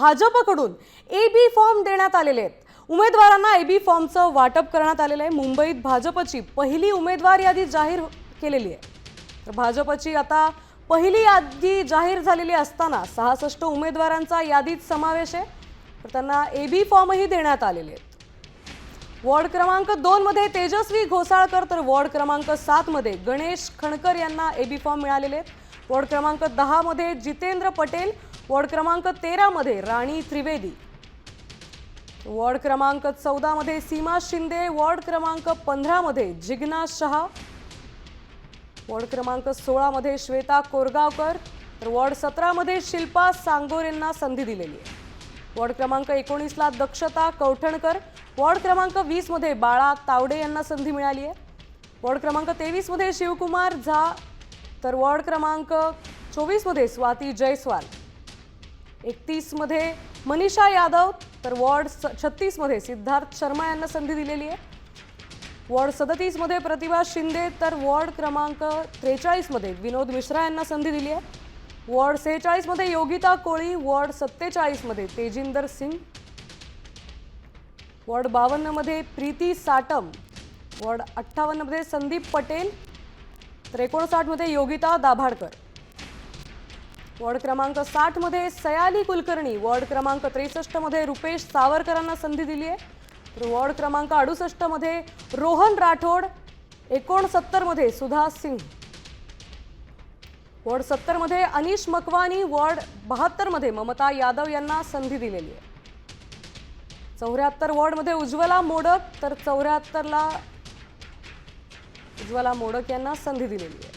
भाजपकडून AB form देण्यात आलेले आहेत। उमेदवारांना एबी फॉर्मचं वाटप करण्यात आलेलं आहे। मुंबईत भाजपची पहिली उमेदवार यादी जाहीर केलेली आहे। तर भाजपची आता पहिली यादी जाहीर झालेली असताना 66 उमेदवारांचा यादीत समावेश आहे। तर त्यांना एबी फॉर्मही देण्यात आलेले आहेत। वॉर्ड क्रमांक 2 मध्ये तेजस्वी घोसाळकर तर वॉर्ड क्रमांक 7 मध्ये गणेश खणकर यांना एबी फॉर्म मिळालेले आहेत। वॉर्ड क्रमांक 10 मध्ये जितेंद्र पटेल, वॉर्ड क्रमांक 13 मध्ये राणी त्रिवेदी, वॉर्ड क्रमांक 14 मध्ये सीमा शिंदे, वॉर्ड क्रमांक 15 मध्ये जिग्ना शहा, वॉर्ड क्रमांक 16 मध्ये श्वेता कोरगावकर, तर वॉर्ड 17 मध्ये शिल्पा सांगोर यांना संधी दिलेली आहे। वॉर्ड क्रमांक 19 ला दक्षता कौठणकर, वॉर्ड क्रमांक 20 मध्ये बाळा तावडे यांना संधी मिळाली आहे। वॉर्ड क्रमांक 23 मध्ये शिवकुमार झा, तर वॉर्ड क्रमांक 24 मध्ये स्वाती जयस्वाल, 31 मध्ये मनीषा यादव, तर वॉर्ड 36 मध्ये सिद्धार्थ शर्मा यांना संधी दिलेली आहे। वॉर्ड 37 मध्ये प्रतिभा शिंदे, तर वॉर्ड क्रमांक 43 मध्ये विनोद मिश्रा यांना संधी दिली आहे। वॉर्ड 46 मध्ये योगिता कोळी, वॉर्ड 47 मध्ये तेजिंदर सिंग, वॉर्ड 52 मध्ये प्रीती साटम, वॉर्ड 58 मध्ये संदीप पटेल, तर 59 मध्ये योगिता दाभाडकर, वॉर्ड क्रमांक 60 मध्ये सयाली कुलकर्णी, वॉर्ड क्रमांक 63 मध्ये रुपेश सावरकरांना संधी दिली आहे। तर वॉर्ड क्रमांक 68 मध्ये रोहन राठोड, 69 मध्ये सुधा सिंग, वॉर्ड 70 मध्ये अनिश मकवानी, वॉर्ड 72 मध्ये ममता यादव यांना संधी दिलेली आहे। 74 वॉर्ड मध्ये उज्ज्वला मोडक, तर 74 ला उज्ज्वला मोडक यांना संधी दिलेली आहे।